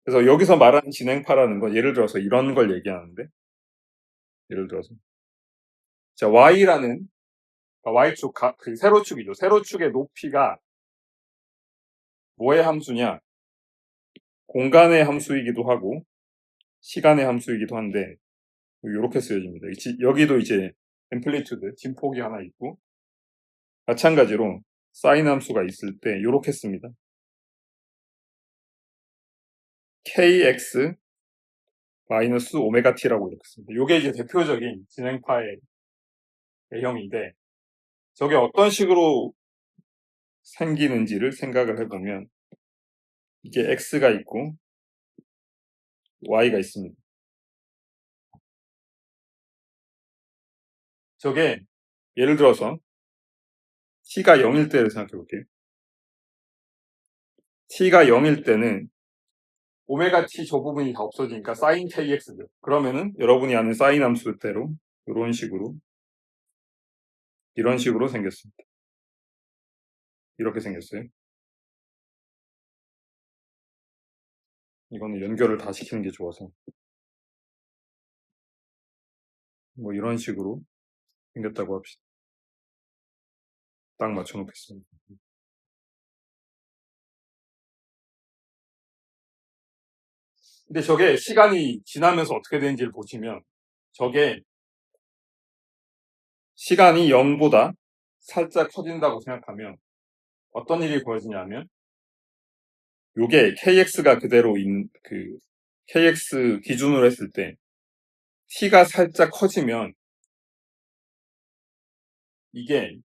그래서 여기서 말하는 진행파라는 건 예를 들어서 이런 걸 얘기하는데, 예를 들어서 자 y라는 y축 그 세로축이죠. 세로축의 높이가 뭐의 함수냐? 공간의 함수이기도 하고 시간의 함수이기도 한데 이렇게 쓰여집니다. 여기도 이제 앰플리튜드 진폭이 하나 있고 마찬가지로 사인 함수가 있을 때 이렇게 씁니다. kx 마이너스 오메가 t라고 이렇게 씁니다. 이게 이제 대표적인 진행파의 A형인데 저게 어떤 식으로 생기는지를 생각을 해보면 이게 x가 있고 y가 있습니다. 저게 예를 들어서 t가 0일 때를 생각해 볼게요. t가 0일 때는 오메가 t 저 부분이 다 없어지니까 sin kx죠. 그러면은 여러분이 아는 사인 함수대로 이런 식으로 생겼습니다. 이렇게 생겼어요. 이거는 연결을 다 시키는 게 좋아서 뭐 이런 식으로 생겼다고 합시다. 딱 맞춰 놓겠습니다. 근데 저게 시간이 지나면서 어떻게 되는지를 보시면 저게 시간이 0보다 살짝 커진다고 생각하면 어떤 일이 벌어지냐면 요게 kx가 그대로 kx 기준으로 했을 때 t가 살짝 커지면 이게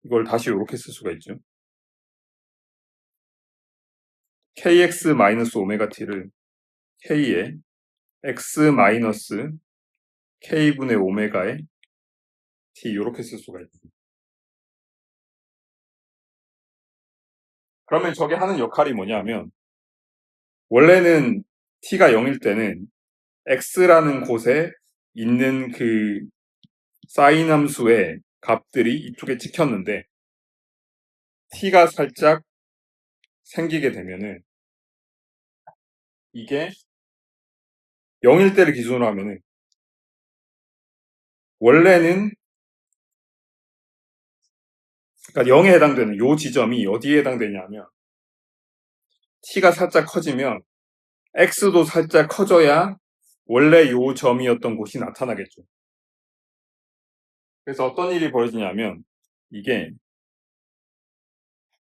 이걸 다시 이렇게 쓸 수가 있죠. kx 마이너스 오메가 t를 k에 x 마이너스 k분의 오메가에 t 이렇게 쓸 수가 있죠. 그러면 저게 하는 역할이 뭐냐면 원래는 t가 0일 때는 x라는 곳에 있는 그 사인 함수의 값들이 이쪽에 찍혔는데 t가 살짝 생기게 되면은 이게 0일 때를 기준으로 하면은 원래는 그러니까 0에 해당되는 요 지점이 어디에 해당되냐면 t가 살짝 커지면 x도 살짝 커져야 원래 요 점이었던 곳이 나타나겠죠. 그래서 어떤 일이 벌어지냐면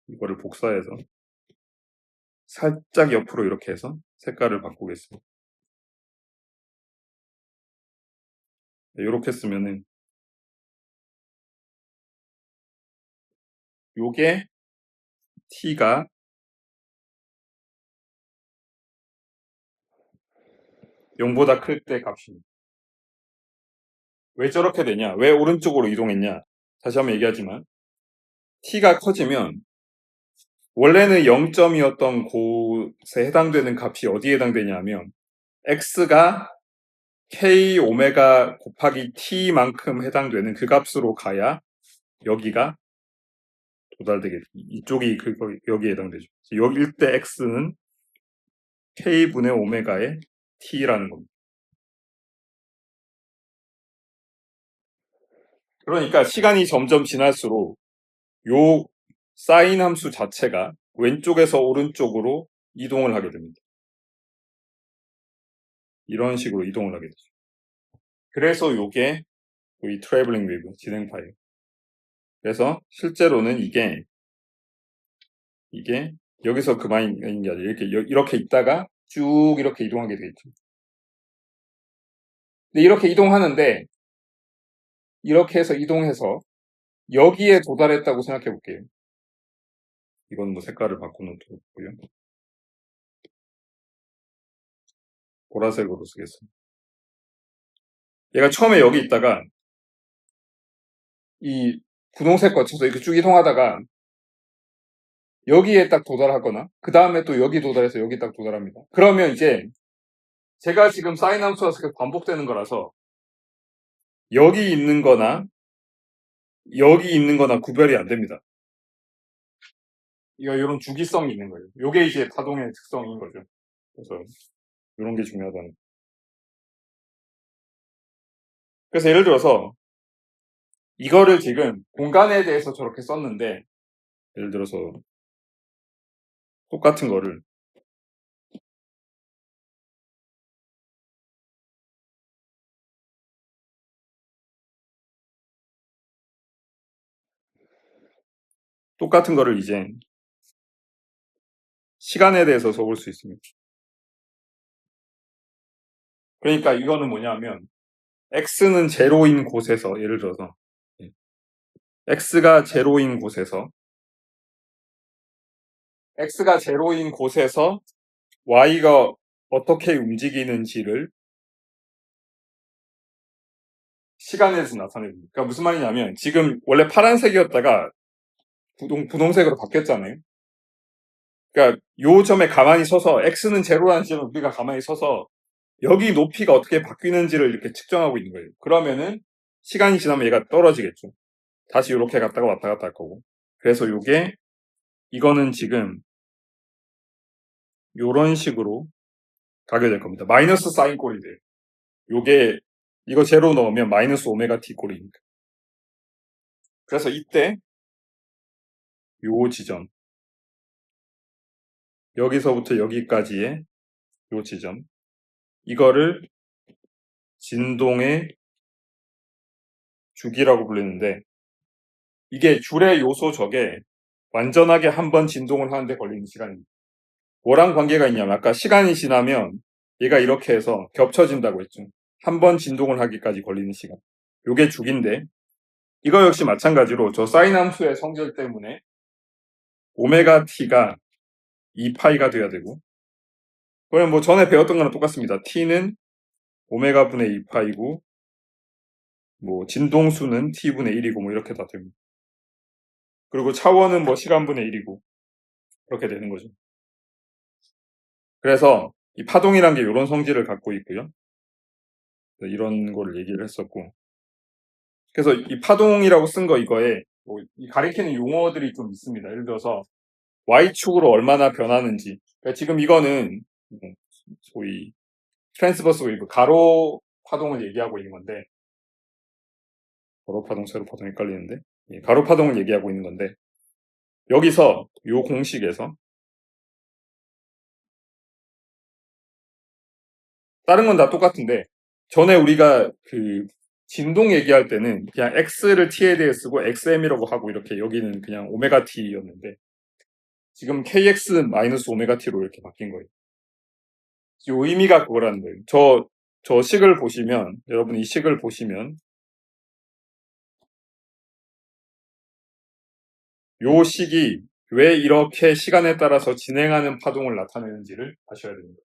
이거를 복사해서 살짝 옆으로 이렇게 해서 색깔을 바꾸겠습니다. 이렇게 쓰면은 요게 t가 0보다 클 때 값입니다. 왜 저렇게 되냐? 왜 오른쪽으로 이동했냐? 다시 한번 얘기하지만 t가 커지면 원래는 0점이었던 곳에 해당되는 값이 어디에 해당되냐면 x가 k 오메가 곱하기 t만큼 해당되는 그 값으로 가야 여기가 도달되겠죠. 이쪽이 여기에 해당되죠. 여기일 때 x는 k분의 오메가의 t라는 겁니다. 그러니까 시간이 점점 지날수록 요 사인 함수 자체가 왼쪽에서 오른쪽으로 이동을 하게 됩니다. 이런 식으로 이동을 하게 되죠. 그래서 요게 이 트래블링 웨이브 진행파예요. 그래서 실제로는 이게 여기서 그만인 게 아니라 이렇게 있다가 쭉 이렇게 이동하게 되겠죠. 근데 이렇게 이동하는데 이렇게 해서 이동해서 여기에 도달했다고 생각해 볼게요. 이건 뭐 색깔을 바꿔놓도록 하고요. 보라색으로 쓰겠습니다. 얘가 처음에 여기 있다가 이 분홍색 거쳐서 이렇게 쭉 이동하다가 여기에 딱 도달하거나 그 다음에 또 여기 도달해서 여기 딱 도달합니다. 그러면 이제 제가 지금 사인 함수가 계속 반복되는 거라서 여기 있는 거나 여기 있는 거나 구별이 안 됩니다. 이런 주기성이 있는 거예요. 요게 이제 파동의 특성인 거죠. 그래서 이런 게 중요하다는. 그래서 예를 들어서 이거를 지금 공간에 대해서 저렇게 썼는데, 예를 들어서 똑같은 거를 이제 시간에 대해서 써볼 수 있습니다. 그러니까 이거는 뭐냐면 x는 제로인 곳에서, 예를 들어서 x가 제로인 곳에서 y가 어떻게 움직이는지를 시간에서 나타냅니다. 그러니까 무슨 말이냐면 지금 원래 파란색이었다가 분홍색으로 바뀌었잖아요. 그러니까 요 점에 가만히 서서 x는 제로라는 지점에 우리가 가만히 서서 여기 높이가 어떻게 바뀌는지를 이렇게 측정하고 있는 거예요. 그러면은 시간이 지나면 얘가 떨어지겠죠. 다시 이렇게 갔다가 왔다 갔다 할 거고. 그래서 이거는 지금 요런 식으로 가게 될 겁니다. 마이너스 사인 꼴이 돼요. 이거 제로 넣으면 마이너스 오메가 t 꼴이니까. 그래서 이때 요 지점, 여기서부터 여기까지의 요 지점, 이거를 진동의 주기라고 불리는데, 이게 줄의 요소 적에 완전하게 한 번 진동을 하는데 걸리는 시간입니다. 뭐랑 관계가 있냐면 아까 시간이 지나면 얘가 이렇게 해서 겹쳐진다고 했죠. 한 번 진동을 하기까지 걸리는 시간. 요게 주기인데, 이거 역시 마찬가지로 저 사인 함수의 성질 때문에 오메가 t가 2파이가 돼야 되고, 그럼 뭐 전에 배웠던 거랑 똑같습니다. t는 오메가 분의 2파이고 뭐 진동수는 t분의 1이고 뭐 이렇게 다 됩니다. 그리고 차원은 뭐 시간분의 1이고 그렇게 되는 거죠. 그래서 이 파동이란 게 이런 성질을 갖고 있고요. 이런 거를 얘기를 했었고, 그래서 이 파동이라고 쓴 거 이거에 뭐 이 가리키는 용어들이 좀 있습니다. 예를 들어서 y축으로 얼마나 변하는지. 그러니까 지금 이거는 소위 트랜스버스 웨이브, 가로 파동을 얘기하고 있는 건데, 가로 파동, 세로 파동 헷갈리는데, 가로 파동을 얘기하고 있는 건데, 여기서 요 공식에서 다른 건 다 똑같은데, 전에 우리가 그 진동 얘기할 때는 그냥 x를 t에 대해 쓰고 xm이라고 하고 이렇게 여기는 그냥 오메가 t였는데, 지금 kx 마이너스 오메가 t로 이렇게 바뀐 거예요. 이 의미가 그거라는 거예요. 저 식을 보시면, 여러분 이 식을 보시면 요 식이 왜 이렇게 시간에 따라서 진행하는 파동을 나타내는지를 아셔야 됩니다.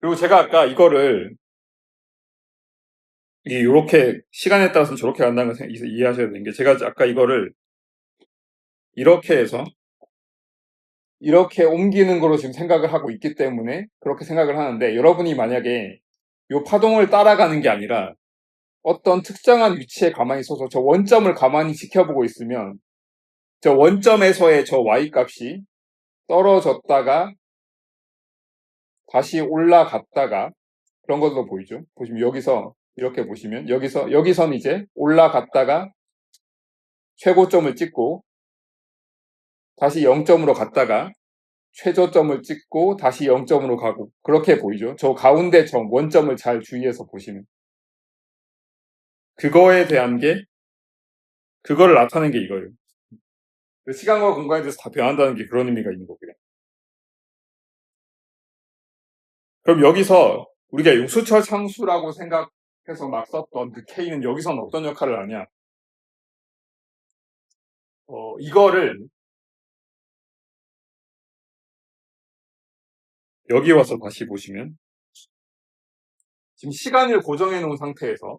그리고 제가 아까 이거를 이렇게 시간에 따라서 저렇게 간다는 걸 이해하셔야 되는 게, 제가 아까 이거를 이렇게 해서 이렇게 옮기는 거로 지금 생각을 하고 있기 때문에 그렇게 생각을 하는데, 여러분이 만약에 이 파동을 따라가는 게 아니라 어떤 특정한 위치에 가만히 서서 저 원점을 가만히 지켜보고 있으면 저 원점에서의 저 y 값이 떨어졌다가 다시 올라갔다가 그런 것도 보이죠. 보시면 여기서 이렇게 보시면 여기선 이제 올라갔다가 최고점을 찍고 다시 0점으로 갔다가 최저점을 찍고 다시 0점으로 가고, 그렇게 보이죠. 저 가운데 점 원점을 잘 주의해서 보시면 그거에 대한 게, 그거를 나타내는 게 이거예요. 시간과 공간에 대해서 다 변한다는 게 그런 의미가 있는 거고요. 그럼 여기서 우리가 요수철 상수라고 생각해서 막 썼던 그 K는 여기서는 어떤 역할을 하냐? 이거를 여기 와서 다시 보시면 지금 시간을 고정해 놓은 상태에서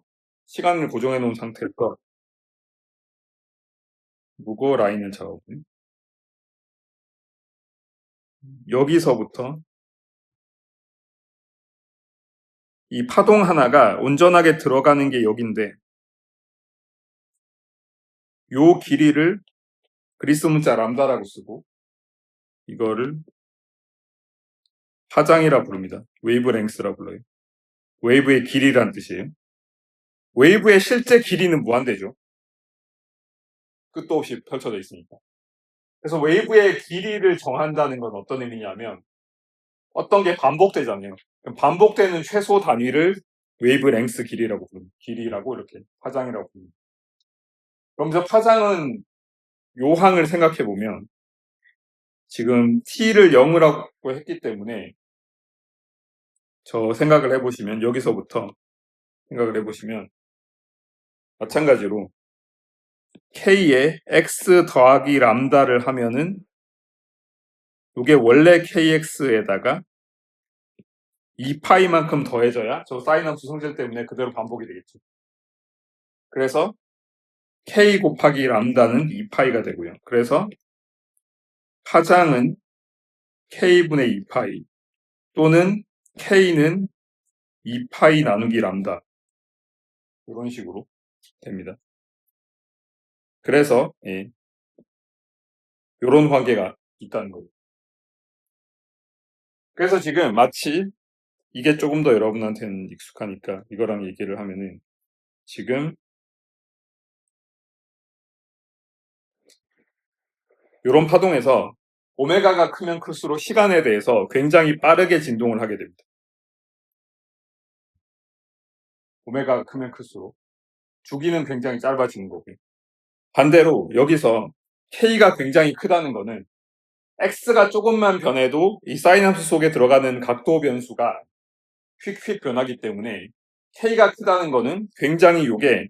무거 라인을 잡아보면 여기서부터 이 파동 하나가 온전하게 들어가는 게 여긴데, 요 길이를 그리스 문자 람다라고 쓰고 이거를 파장이라 부릅니다. 웨이브랭스라 불러요. 웨이브의 길이란 뜻이에요. 웨이브의 실제 길이는 무한대죠. 끝도 없이 펼쳐져 있으니까. 그래서 웨이브의 길이를 정한다는 건 어떤 의미냐면 어떤 게 반복되잖아요. 반복되는 최소 단위를 웨이브 랭스 길이라고 부릅니다. 길이라고 이렇게 파장이라고 부릅니다. 그러면서 파장은 요 항을 생각해 보면 지금 t를 0이라고 했기 때문에 저 생각을 해보시면 여기서부터 생각을 해보시면 마찬가지로 k에 x 더하기 람다를 하면은 이게 원래 kx에다가 2파이만큼 더해져야 저 사인 함수 성질 때문에 그대로 반복이 되겠죠. 그래서 k 곱하기 람다는 2파이가 되고요. 그래서 파장은 k분의 2파이 또는 k는 2파이 나누기 람다 이런 식으로 됩니다. 그래서 이런 관계가 있다는 거예요. 그래서 지금 마치 이게 조금 더 여러분한테는 익숙하니까 이거랑 얘기를 하면은 지금 이런 파동에서 오메가가 크면 클수록 시간에 대해서 굉장히 빠르게 진동을 하게 됩니다. 오메가가 크면 클수록 주기는 굉장히 짧아지는 거고요. 반대로 여기서 K가 굉장히 크다는 거는 X가 조금만 변해도 이 사인 함수 속에 들어가는 각도 변수가 휙휙 변하기 때문에 K가 크다는 거는 굉장히 요게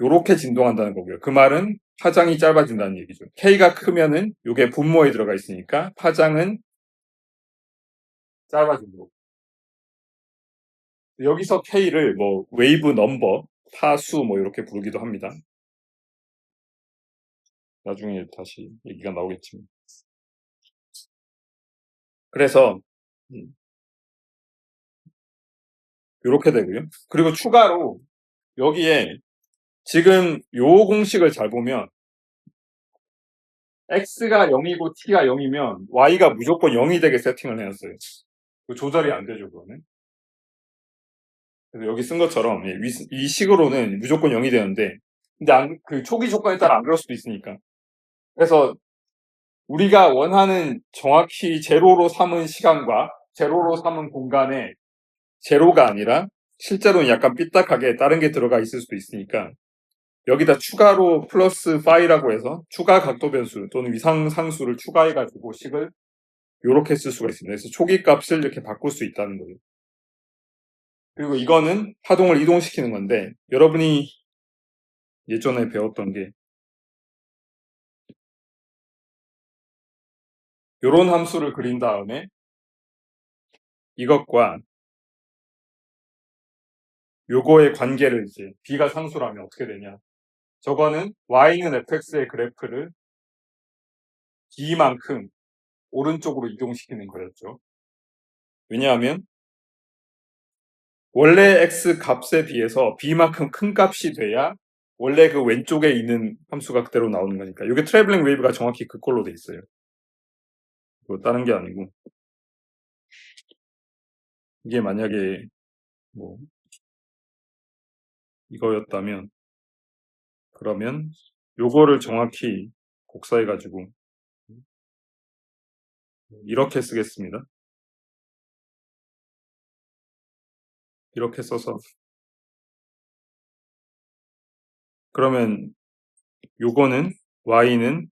요렇게 진동한다는 거고요. 그 말은 파장이 짧아진다는 얘기죠. K가 크면은 요게 분모에 들어가 있으니까 파장은 짧아진 거고. 여기서 K를 뭐 웨이브 넘버, 파수 뭐 이렇게 부르기도 합니다. 나중에 다시 얘기가 나오겠지만. 그래서 이렇게 되고요. 그리고 추가로 여기에 지금 요 공식을 잘 보면 x가 0이고 t가 0이면 y가 무조건 0이 되게 세팅을 해놨어요. 조절이 안 되죠, 그거는. 그래서 여기 쓴 것처럼 이 식으로는 무조건 0이 되는데 근데 그 초기 조건에 따라 안 그럴 수도 있으니까. 그래서 우리가 원하는 정확히 제로로 삼은 시간과 제로로 삼은 공간에 제로가 아니라 실제로는 약간 삐딱하게 다른 게 들어가 있을 수도 있으니까 여기다 추가로 플러스 파이라고 해서 추가 각도 변수 또는 위상 상수를 추가해가지고 식을 이렇게 쓸 수가 있습니다. 그래서 초기 값을 이렇게 바꿀 수 있다는 거예요. 그리고 이거는 파동을 이동시키는 건데 여러분이 예전에 배웠던 게 이런 함수를 그린 다음에 이것과 요거의 관계를 이제 b가 상수라면 어떻게 되냐. 저거는 y는 fx의 그래프를 b만큼 오른쪽으로 이동시키는 거였죠. 왜냐하면 원래 x 값에 비해서 b만큼 큰 값이 돼야 원래 그 왼쪽에 있는 함수가 그대로 나오는 거니까. 이게 트래블링 웨이브가 정확히 그꼴로 돼 있어요. 뭐 다른 게 아니고 이게 만약에 뭐 이거였다면 그러면 요거를 정확히 곡사해 가지고 이렇게 쓰겠습니다. 이렇게 써서 그러면 요거는 y는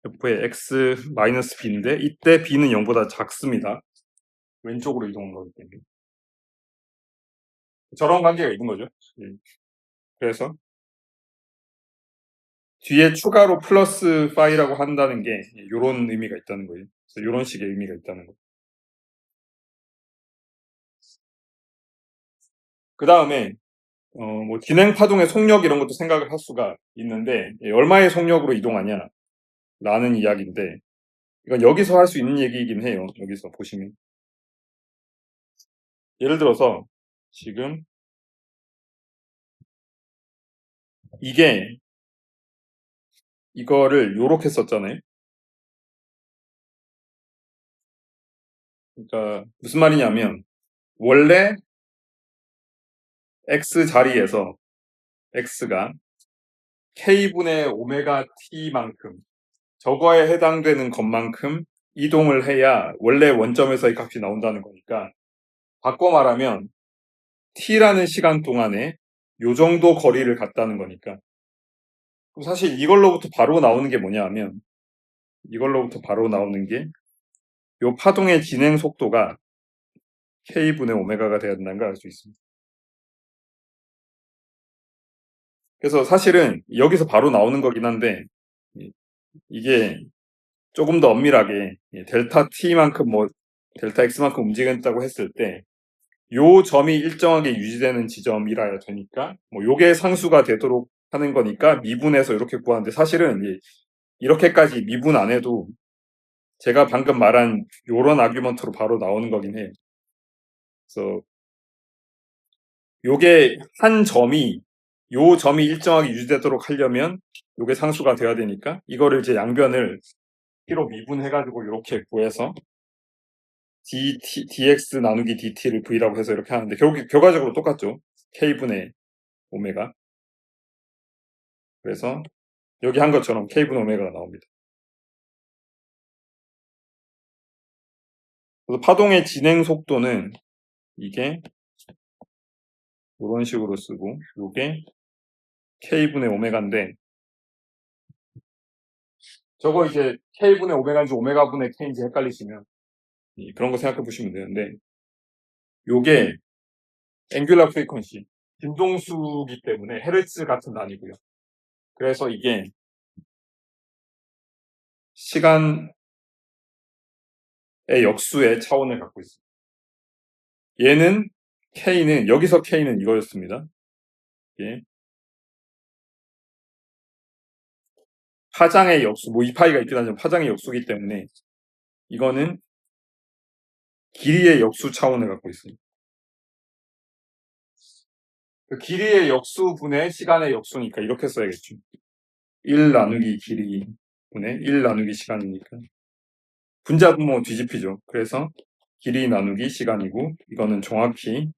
f의 x-b인데 이때 b는 0보다 작습니다. 왼쪽으로 이동한 거기 때문에 저런 관계가 있는 거죠. 그래서 뒤에 추가로 플러스 파이라고 한다는 게 이런 의미가 있다는 거예요. 그래서 이런 식의 의미가 있다는 거. 그 다음에 뭐 진행 파동의 속력 이런 것도 생각을 할 수가 있는데 얼마의 속력으로 이동하냐 라는 이야기인데 이건 여기서 할 수 있는 얘기이긴 해요. 여기서 보시면 예를 들어서 지금 이게 이거를 요렇게 썼잖아요. 그러니까 무슨 말이냐면 원래 x 자리에서 x가 k분의 오메가 t만큼 저거에 해당되는 것만큼 이동을 해야 원래 원점에서의 값이 나온다는 거니까 바꿔 말하면 t라는 시간 동안에 요 정도 거리를 갔다는 거니까 그럼 사실 이걸로부터 바로 나오는 게 뭐냐 하면 이걸로부터 바로 나오는 게 요 파동의 진행 속도가 k분의 오메가가 돼야 된다는 걸 알 수 있습니다. 그래서 사실은 여기서 바로 나오는 거긴 한데 이게 조금 더 엄밀하게 델타 t만큼 뭐 델타 x만큼 움직였다고 했을 때 요 점이 일정하게 유지되는 지점이라야 되니까 뭐 요게 상수가 되도록 하는 거니까 미분해서 이렇게 구하는데 사실은 이렇게까지 미분 안 해도 제가 방금 말한 요런 아규먼트로 바로 나오는 거긴 해요. 그래서 요게 한 점이 요 점이 일정하게 유지되도록 하려면 요게 상수가 돼야 되니까 이거를 이제 양변을 t로 미분해가지고 이렇게 구해서 dx 나누기 dt를 v라고 해서 이렇게 하는데 결과적으로 똑같죠. k분의 오메가. 그래서 여기 한 것처럼 k분의 오메가가 나옵니다. 그래서 파동의 진행 속도는 이게 이런 식으로 쓰고 이게 k분의 오메가인데 저거 이제 k분의 오메가인지 오메가분의 k인지 헷갈리시면 그런 거 생각해 보시면 되는데 요게 앵귤러 프리퀀시 진동수기 때문에 헤르츠 같은 단위고요. 그래서 이게 시간의 역수의 차원을 갖고 있습니다. 얘는 k는 여기서 k는 이거였습니다. 예. 파장의 역수, 뭐 이파이가 있긴 하지만 파장의 역수기 때문에 이거는 길이의 역수 차원을 갖고 있습니다. 그 길이의 역수분의 시간의 역수니까 이렇게 써야겠죠. 1 나누기 길이 분의 1 나누기 시간이니까 분자분모 뒤집히죠. 그래서 길이 나누기 시간이고 이거는 정확히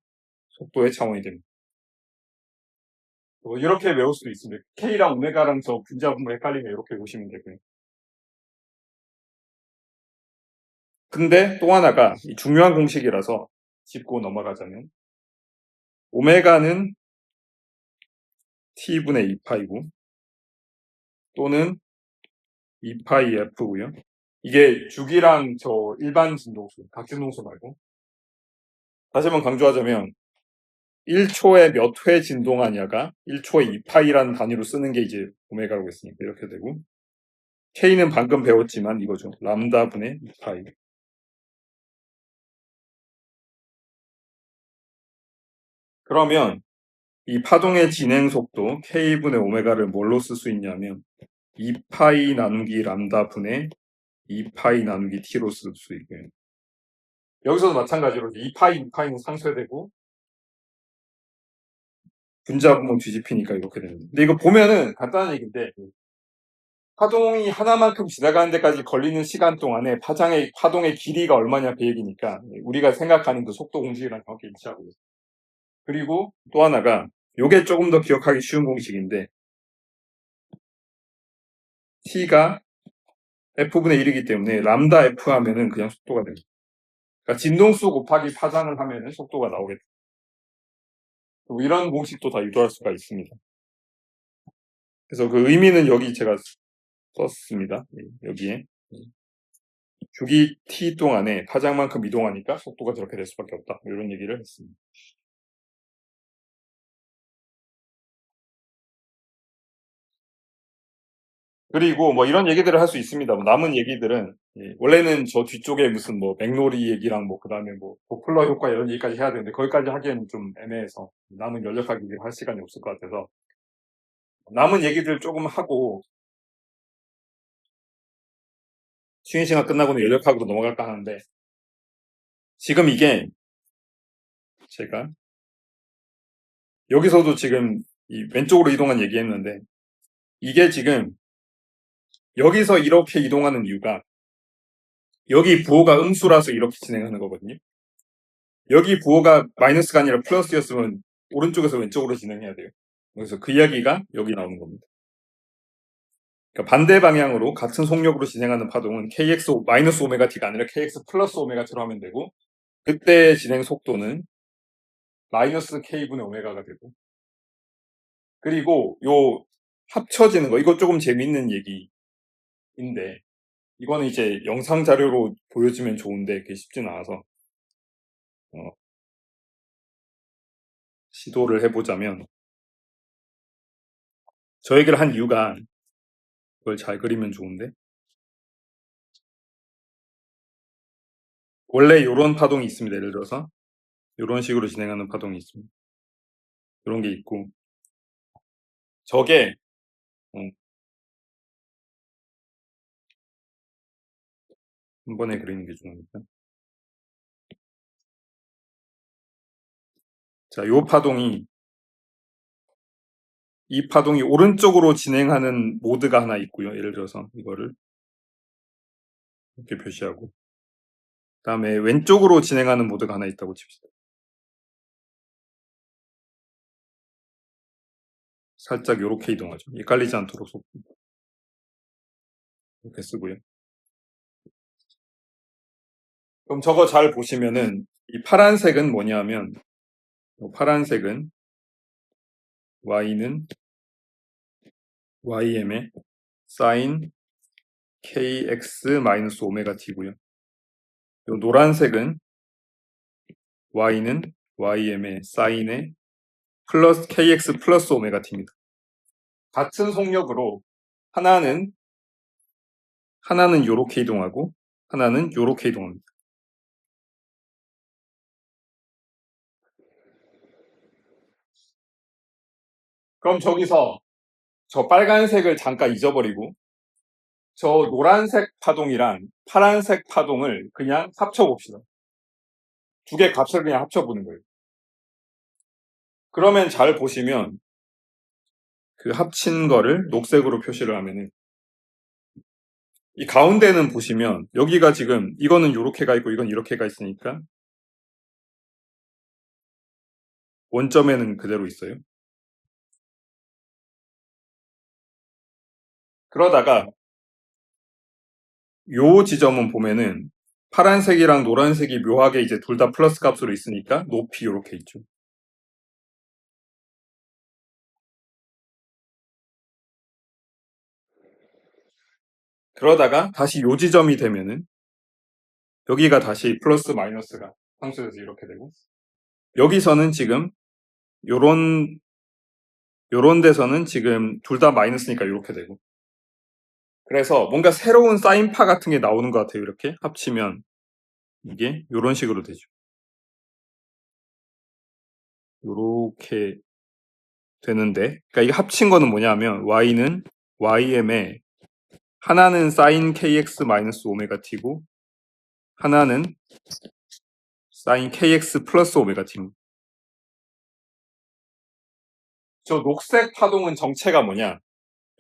속도의 차원이 됩니다. 이렇게 외울 수도 있습니다. K랑 오메가랑 저 분자분모 헷갈리면 이렇게 보시면 되고요. 근데 또 하나가 중요한 공식이라서 짚고 넘어가자면 오메가는 t분의 2파이고 또는 2파이 f고요. 이게 주기랑 저 일반 진동수, 각진동수 말고 다시 한번 강조하자면 1초에 몇 회 진동하냐가 1초에 2파이라는 단위로 쓰는 게 이제 오메가라고 했으니까 이렇게 되고 K는 방금 배웠지만 이거죠. 람다분의 2파이. 그러면 이 파동의 진행 속도 K분의 오메가를 뭘로 쓸 수 있냐면 2파이 나누기 람다분의 2파이 나누기 T로 쓸 수 있고요. 여기서도 마찬가지로 2파이, 2파이는 상쇄되고 분자분모 뒤집히니까 이렇게 됩니다. 근데 이거 보면은 간단한 얘기인데 파동이 하나만큼 지나가는 데까지 걸리는 시간 동안에 파동의 길이가 얼마냐 그 얘기니까 우리가 생각하는 그 속도 공식이랑 정확히 일치하고 있어요. 그리고 또 하나가 요게 조금 더 기억하기 쉬운 공식인데 t가 f분의 1이기 때문에 람다 f 하면은 그냥 속도가 됩니다. 그러니까 진동수 곱하기 파장을 하면은 속도가 나오겠죠. 이런 공식도 다 유도할 수가 있습니다. 그래서 그 의미는 여기 제가 썼습니다. 여기에 주기 t 동안에 파장만큼 이동하니까 속도가 저렇게 될 수밖에 없다. 이런 얘기를 했습니다. 그리고 뭐 이런 얘기들을 할 수 있습니다. 뭐 남은 얘기들은 원래는 저 뒤쪽에 무슨 뭐 맥놀이 얘기랑 뭐 그다음에 뭐 도플러 효과 이런 얘기까지 해야 되는데 거기까지 하기에는 좀 애매해서 남은 연력학 얘기를 할 시간이 없을 것 같아서 남은 얘기들 조금 하고 쉬는 시간 끝나고는 연력학으로 넘어갈까 하는데 지금 이게 제가 여기서도 지금 이 왼쪽으로 이동한 얘기했는데 이게 지금 여기서 이렇게 이동하는 이유가 여기 부호가 음수라서 이렇게 진행하는 거거든요. 여기 부호가 마이너스가 아니라 플러스였으면 오른쪽에서 왼쪽으로 진행해야 돼요. 그래서 그 이야기가 여기 나오는 겁니다. 그러니까 반대 방향으로 같은 속력으로 진행하는 파동은 kx 마이너스 오메가 t가 아니라 kx 플러스 오메가 t로 하면 되고, 그때 진행 속도는 마이너스 k분의 오메가가 되고, 그리고 요 합쳐지는 거, 이거 조금 재밌는 얘기인데 이거는 이제 영상 자료로 보여주면 좋은데 그게 쉽진 않아서 시도를 해보자면, 저 얘기를 한 이유가 그걸 잘 그리면 좋은데, 원래 이런 파동이 있습니다. 예를 들어서 이런 식으로 진행하는 파동이 있습니다. 이런 게 있고, 저게 한 번에 그리는 게 좋으니까. 자, 이 파동이 오른쪽으로 진행하는 모드가 하나 있고요. 예를 들어서 이거를 이렇게 표시하고, 그다음에 왼쪽으로 진행하는 모드가 하나 있다고 칩시다. 살짝 이렇게 이동하죠. 헷갈리지 않도록 이렇게 쓰고요. 그럼 저거 잘 보시면은 이 파란색은 뭐냐면, 파란색은 y는 ym의 sin kx 마이너스 오메가 t고요. 요 노란색은 y는 ym의 sin의 플러스 kx 플러스 오메가 t입니다. 같은 속력으로 하나는 요렇게 이동하고 하나는 요렇게 이동합니다. 그럼 저기서 저 빨간색을 잠깐 잊어버리고 저 노란색 파동이랑 파란색 파동을 그냥 합쳐봅시다. 두 개 값을 그냥 합쳐보는 거예요. 그러면 잘 보시면 그 합친 거를 녹색으로 표시를 하면은, 이 가운데는 보시면 여기가 지금 이거는 요렇게 가 있고 이건 이렇게 가 있으니까 원점에는 그대로 있어요. 그러다가 요 지점은 보면은 파란색이랑 노란색이 묘하게 이제 둘 다 플러스 값으로 있으니까 높이 요렇게 있죠. 그러다가 다시 요 지점이 되면은 여기가 다시 플러스 마이너스가 상수돼서 이렇게 되고, 여기서는 지금 요런 데서는 지금 둘 다 마이너스니까 이렇게 되고, 그래서 뭔가 새로운 사인파 같은 게 나오는 것 같아요. 이렇게 합치면 이게 이런 식으로 되죠. 이렇게 되는데, 그러니까 이 합친 거는 뭐냐면 y는 ym에 하나는 sin kx 마이너스 오메가 t고 하나는 sin kx 플러스 오메가 t입니다. 저 녹색 파동은 정체가 뭐냐?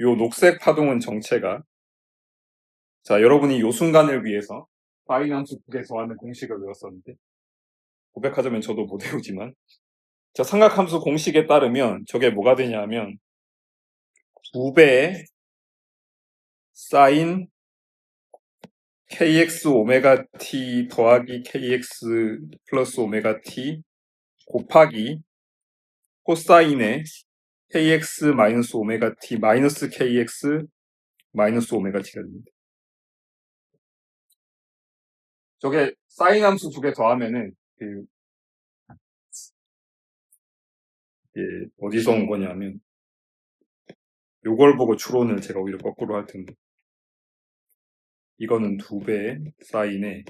요 녹색 파동은 정체가, 자, 여러분이 요 순간을 위해서 파이남수 국에 더하는 공식을 외웠었는데, 고백하자면 저도 못 외우지만, 자, 삼각함수 공식에 따르면 저게 뭐가 되냐면 2배의 sin kx 오메가 t 더하기 kx 플러스 오메가 t 곱하기 코사인의 kx 마이너스 오메가 t 마이너스 kx 마이너스 오메가 t가 됩니다. 저게 사인 함수 두 개 더하면은 어디서 온 거냐면, 요걸 보고 추론을 제가 오히려 거꾸로 할 텐데, 이거는 2배의 사인에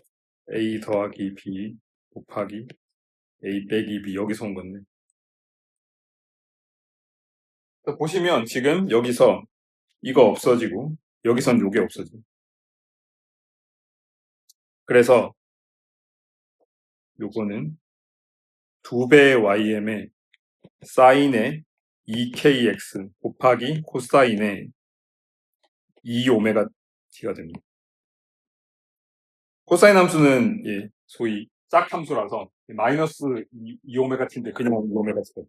a 더하기 b 곱하기 a 빼기 b, 여기서 온 건데, 보시면 지금 여기서 이거 없어지고 여기선 요게 없어져요. 그래서 요거는 2배의 ym에 사인의 2kx 곱하기 코사인의 2 오메가 t가 됩니다. 코사인 함수는 예, 소위 짝함수라서 마이너스 2오메가 t인데 그냥 2오메가 t가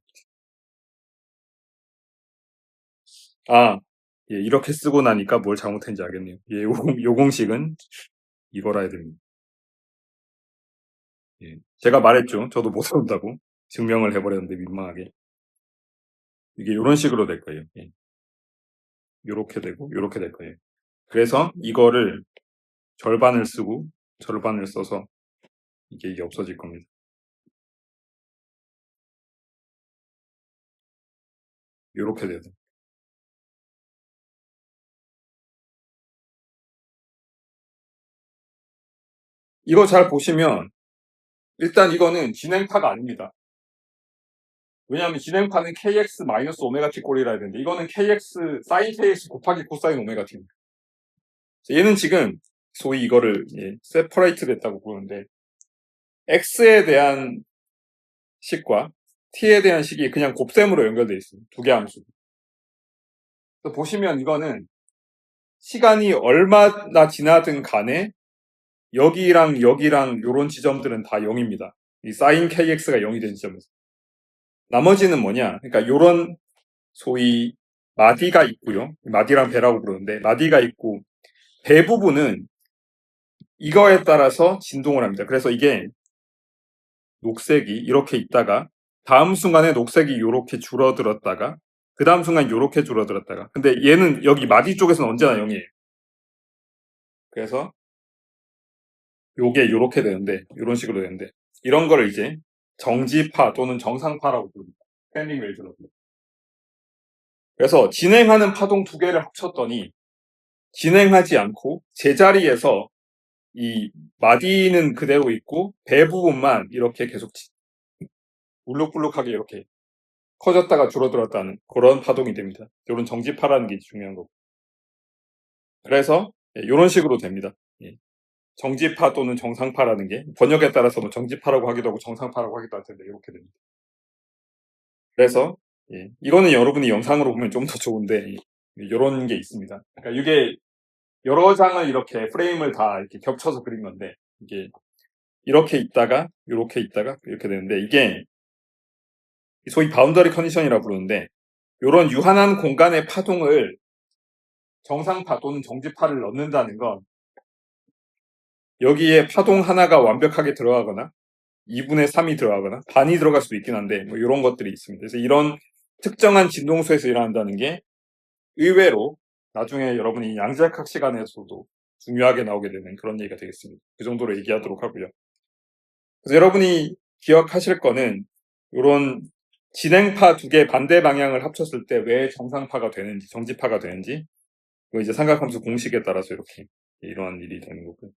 아, 예, 이렇게 쓰고 나니까 뭘 잘못했는지 알겠네요. 예, 요 공식은 이거라 해야 됩니다. 예, 제가 말했죠. 저도 못 외운다고 증명을 해버렸는데 민망하게. 이게 이런 식으로 될 거예요. 예. 요렇게 되고 요렇게 될 거예요. 그래서 이거를 절반을 쓰고 절반을 써서 이게 없어질 겁니다. 요렇게 돼요. 이거 잘 보시면 일단 이거는 진행파가 아닙니다. 왜냐하면 진행파는 kx 마이너스 오메가 t 꼴이라 해야 되는데 이거는 kx 사인 kx 곱하기 코사인 오메가 t입니다. 얘는 지금 소위 이거를 세퍼레이트 됐다고 보는데 x에 대한 식과 t에 대한 식이 그냥 곱셈으로 연결되어 있습니다. 두 개 함수. 보시면 이거는 시간이 얼마나 지나든 간에 여기랑 여기랑 요런 지점들은 다 0입니다. 이 sin kx가 0이 된 지점에서. 나머지는 뭐냐? 그러니까 요런 소위 마디가 있고요. 마디랑 배라고 부르는데 마디가 있고 배 부분은 이거에 따라서 진동을 합니다. 그래서 이게 녹색이 이렇게 있다가 다음 순간에 녹색이 이렇게 줄어들었다가 그 다음 순간 이렇게 줄어들었다가 근데 얘는 여기 마디 쪽에서는 언제나 0이에요. 그래서 요게 이렇게 되는데 이런 식으로 되는데 이런 거를 이제 정지파 또는 정상파라고 부릅니다. 스탠딩 웨이브로. 그래서 진행하는 파동 두 개를 합쳤더니 진행하지 않고 제자리에서 이 마디는 그대로 있고 배 부분만 이렇게 계속 울룩불룩하게 이렇게 커졌다가 줄어들었다는 그런 파동이 됩니다. 이런 정지파라는 게 중요한 거고. 그래서 이런 식으로 됩니다. 정지파 또는 정상파라는 게 번역에 따라서 뭐 정지파라고 하기도 하고 정상파라고 하기도 할 텐데 이렇게 됩니다. 그래서 이거는 여러분이 영상으로 보면 좀 더 좋은데 이런 게 있습니다. 그러니까 이게 여러 장을 이렇게 프레임을 다 이렇게 겹쳐서 그린 건데 이게 이렇게 있다가 이렇게 있다가 이렇게 되는데 이게 소위 바운더리 컨디션이라고 부르는데 이런 유한한 공간의 파동을 정상파 또는 정지파를 넣는다는 건 여기에 파동 하나가 완벽하게 들어가거나 2분의 3이 들어가거나 반이 들어갈 수도 있긴 한데 뭐 이런 것들이 있습니다. 그래서 이런 특정한 진동수에서 일어난다는 게 의외로 나중에 여러분이 양자역학 시간에서도 중요하게 나오게 되는 그런 얘기가 되겠습니다. 그 정도로 얘기하도록 하고요. 그래서 여러분이 기억하실 거는 이런 진행파 두 개 반대 방향을 합쳤을 때 왜 정상파가 되는지 정지파가 되는지 이제 삼각함수 공식에 따라서 이렇게 이러한 일이 되는 거고요.